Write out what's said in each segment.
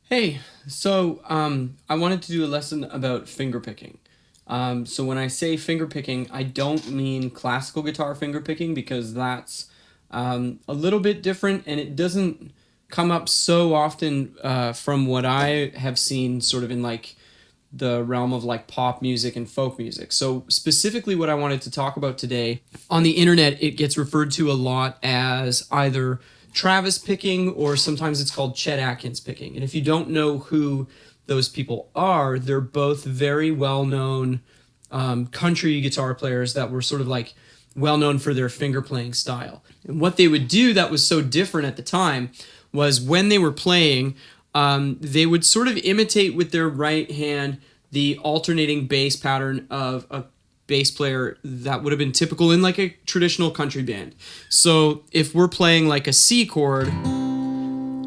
Hey, I wanted to do a lesson about fingerpicking. So when I say fingerpicking, I don't mean classical guitar fingerpicking because that's a little bit different and it doesn't come up so often from what I have seen sort of in like the realm of like pop music and folk music. So specifically what I wanted to talk about today, on the internet it gets referred to a lot as either Travis picking or sometimes it's called Chet Atkins picking. And if you don't know who those people are, they're both very well-known country guitar players that were sort of like well known for their finger playing style. And what they would do that was so different at the time was when they were playing, they would sort of imitate with their right hand the alternating bass pattern of a bass player that would have been typical in like a traditional country band. So if we're playing like a C chord,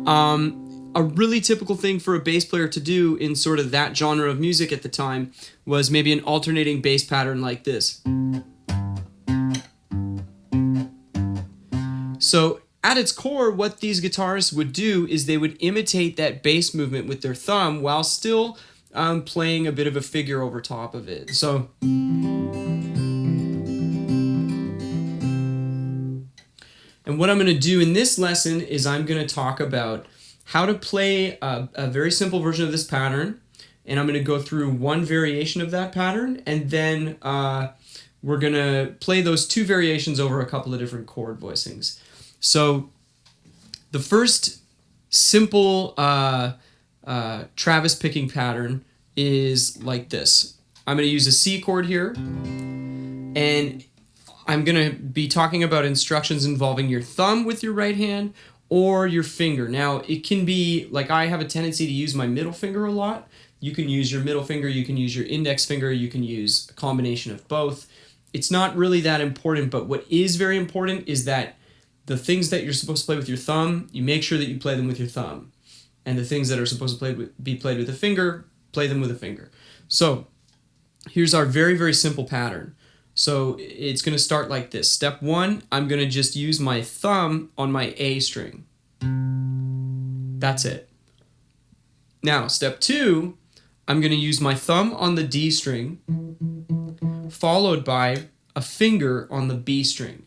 a really typical thing for a bass player to do in sort of that genre of music at the time was maybe an alternating bass pattern like this. So at its core, what these guitarists would do is they would imitate that bass movement with their thumb while still playing a bit of a figure over top of it. So and what I'm going to do in this lesson is I'm going to talk about how to play a very simple version of this pattern, and I'm going to go through one variation of that pattern, and then we're going to play those two variations over a couple of different chord voicings. So the first simple Travis picking pattern is like this. I'm going to use a C chord here, and I'm going to be talking about instructions involving your thumb with your right hand or your finger. Now, it can be, like I have a tendency to use my middle finger a lot. You can use your middle finger, you can use your index finger, you can use a combination of both. It's not really that important, but what is very important is that the things that you're supposed to play with your thumb, you make sure that you play them with your thumb. And the things that are supposed to be played with a finger, play them with a finger. So here's our very, very simple pattern. So it's going to start like this. Step one, I'm going to just use my thumb on my A string. That's it. Now, step two, I'm going to use my thumb on the D string, followed by a finger on the B string.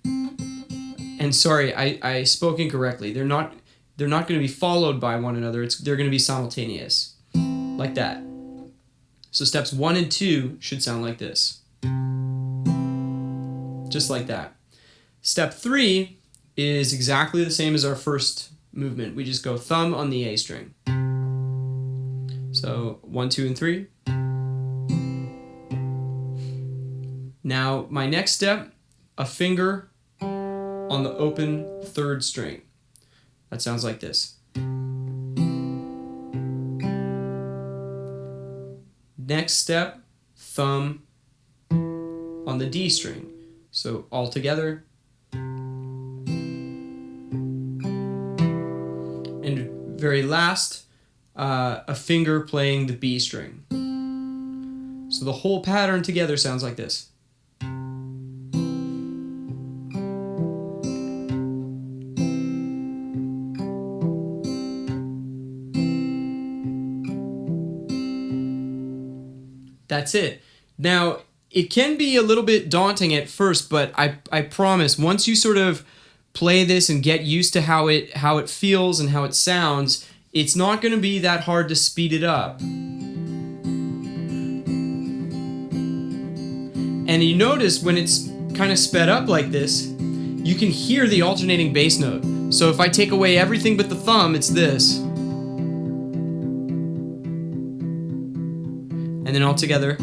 And sorry, I spoke incorrectly. They're not going to be followed by one another. They're going to be simultaneous, like that. So steps 1 and 2 should sound like this. Just like that. Step 3 is exactly the same as our first movement. We just go thumb on the A string. So 1, 2, and 3. Now my next step, a finger on the open third string. That sounds like this. Next step, thumb on the D string. So all together. And very last, a finger playing the B string. So the whole pattern together sounds like this. That's it. Now, it can be a little bit daunting at first, but I promise once you sort of play this and get used to how it feels and how it sounds, it's not going to be that hard to speed it up. And you notice when it's kind of sped up like this, you can hear the alternating bass note. So if I take away everything but the thumb, it's this. And then all together.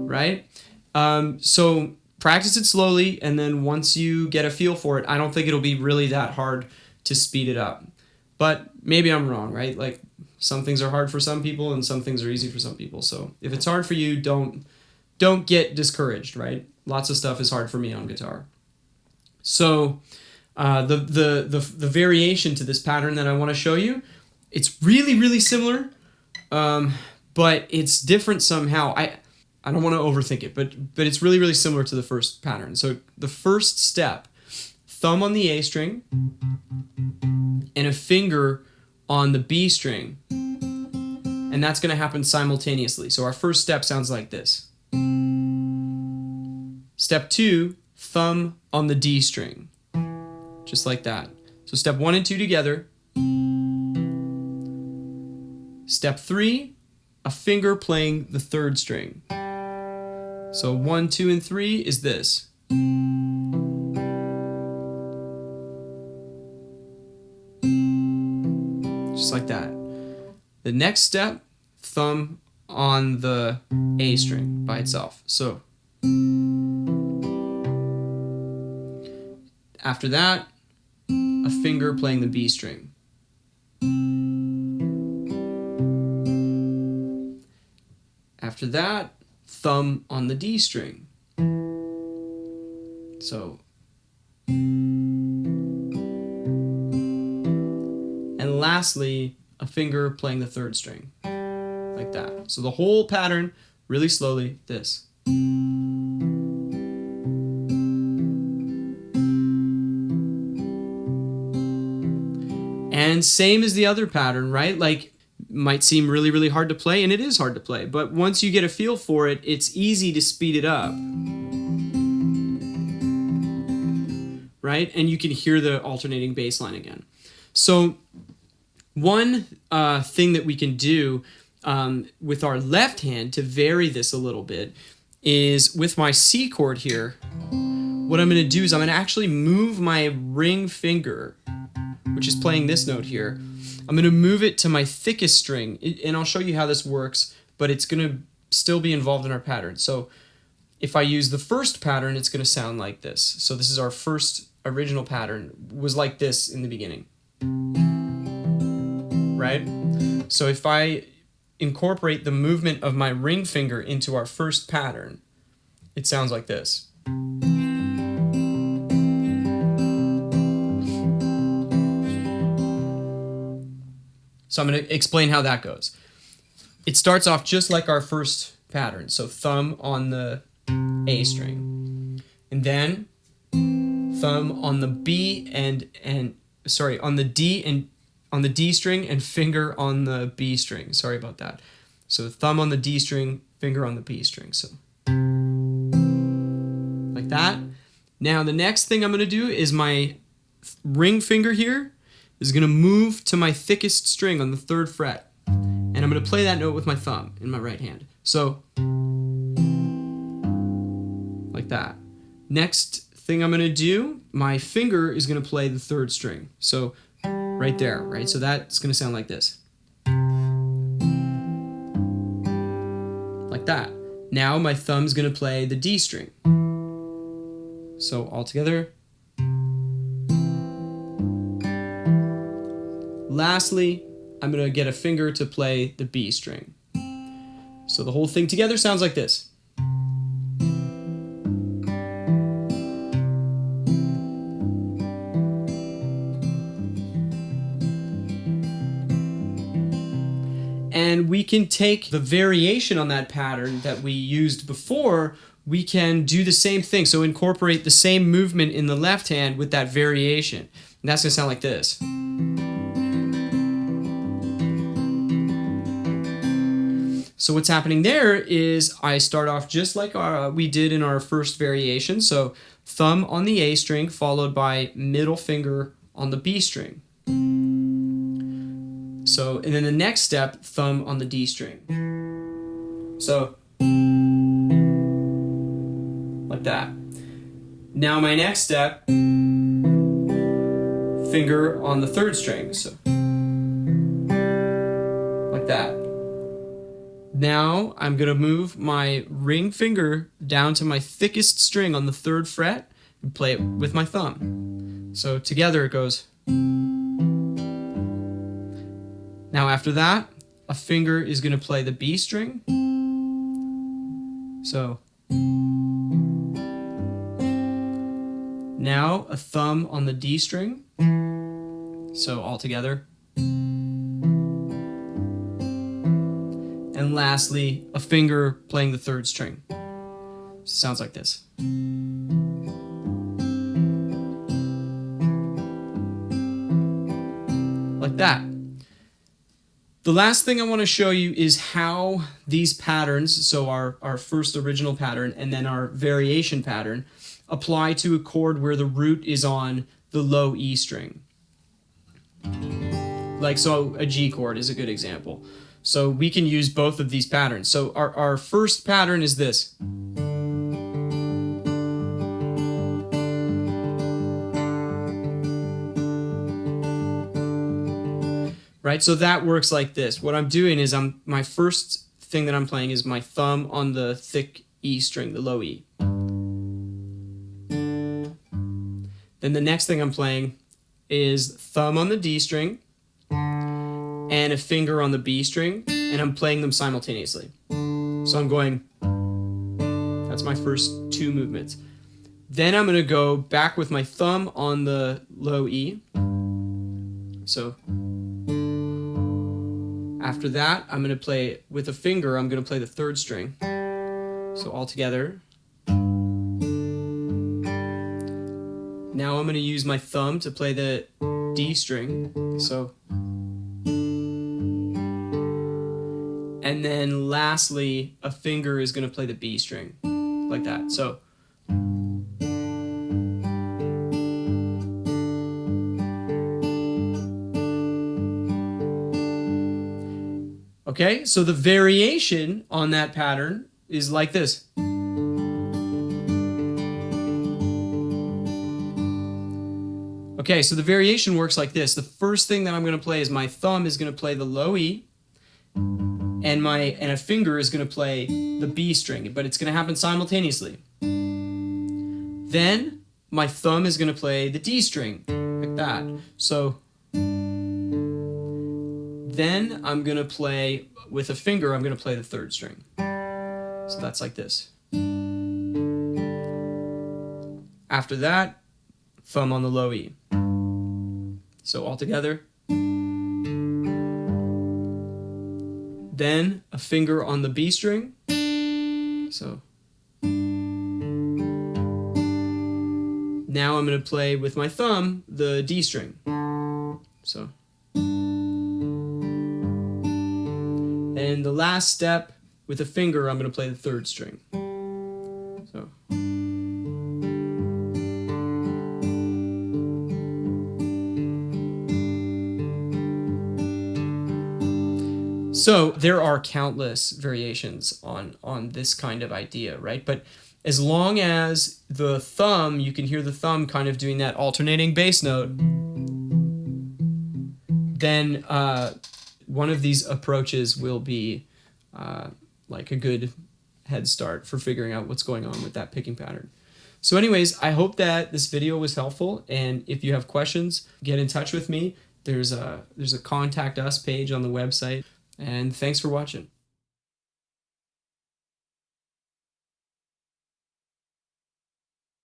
Right? So practice it slowly, and then once you get a feel for it, I don't think it'll be really that hard to speed it up. But maybe I'm wrong, right? Like some things are hard for some people and some things are easy for some people. So if it's hard for you, don't get discouraged, right? Lots of stuff is hard for me on guitar. So the variation to this pattern that I want to show you, it's really, really similar, but it's different somehow. I don't want to overthink it, but it's really, really similar to the first pattern. So the first step, thumb on the A string and a finger on the B string. And that's going to happen simultaneously. So our first step sounds like this. Step 2, thumb on the D string. Just like that. So step 1 and 2 together. Step 3, a finger playing the third string. So 1, 2, and 3 is this. Just like that. The next step, thumb on the A string by itself. So after that, a finger playing the B string. After that, thumb on the D string. So, and lastly, a finger playing the third string, like that. So the whole pattern, really slowly, this. And same as the other pattern, right? Like, might seem really, really hard to play, and it is hard to play, but once you get a feel for it, it's easy to speed it up. Right? And you can hear the alternating bass line again. So one thing that we can do with our left hand to vary this a little bit is with my C chord here, what I'm going to do is I'm going to actually move my ring finger, which is playing this note here. I'm going to move it to my thickest string, and I'll show you how this works, but it's going to still be involved in our pattern. So if I use the first pattern, it's going to sound like this. So this is our first original pattern, was like this in the beginning. Right? So if I incorporate the movement of my ring finger into our first pattern, it sounds like this. So I'm going to explain how that goes. It starts off just like our first pattern. So thumb on the A string. And then thumb on the B on the D and on the D string and finger on the B string. Sorry about that. So thumb on the D string, finger on the B string. So like that. Now the next thing I'm going to do is my ring finger here is going to move to my thickest string on the 3rd fret. And I'm going to play that note with my thumb in my right hand. So, like that. Next thing I'm going to do, my finger is going to play the 3rd string. So, right there, right? So that's going to sound like this. Like that. Now my thumb's going to play the D string. So, all together. Lastly, I'm going to get a finger to play the B string. So the whole thing together sounds like this. And we can take the variation on that pattern that we used before, we can do the same thing. So incorporate the same movement in the left hand with that variation. And that's going to sound like this. So what's happening there is I start off just like we did in our first variation. So thumb on the A string followed by middle finger on the B string. So, and then the next step, thumb on the D string. So, like that. Now my next step, finger on the 3rd string. So, like that. Now I'm going to move my ring finger down to my thickest string on the 3rd fret and play it with my thumb. So together it goes. Now after that, a finger is going to play the B string. So now a thumb on the D string. So all together. And lastly, a finger playing the 3rd string. Sounds like this. like that. The last thing I want to show you is how these patterns, so our first original pattern and then our variation pattern, apply to a chord where the root is on the low E string. Like, so a G chord is a good example. So we can use both of these patterns. So our first pattern is this. Right, so that works like this. What I'm doing is my first thing that I'm playing is my thumb on the thick E string, the low E. Then the next thing I'm playing is thumb on the D string and a finger on the B string, and I'm playing them simultaneously. So I'm going, that's my first two movements. Then I'm going to go back with my thumb on the low E. So after that, I'm going to play with a finger, I'm going to play the third string. So all together. Now I'm going to use my thumb to play the D string. So, and then lastly, a finger is going to play the B string, like that. So, okay, so the variation on that pattern is like this. Okay, so the variation works like this. The first thing that I'm going to play is my thumb is going to play the low E, and a finger is going to play the B string, but it's going to happen simultaneously. Then my thumb is going to play the D string, like that. So then I'm going to play with a finger, I'm going to play the third string. So that's like this. After that, thumb on the low E. So all together. Then a finger on the B string. So now I'm going to play with my thumb the D string. So, and the last step with a finger, I'm going to play the third string. So. So there are countless variations on this kind of idea, right? But as long as the thumb, you can hear the thumb kind of doing that alternating bass note, then one of these approaches will be like a good head start for figuring out what's going on with that picking pattern. So anyways, I hope that this video was helpful, and if you have questions, get in touch with me. There's a contact us page on the website. And thanks for watching.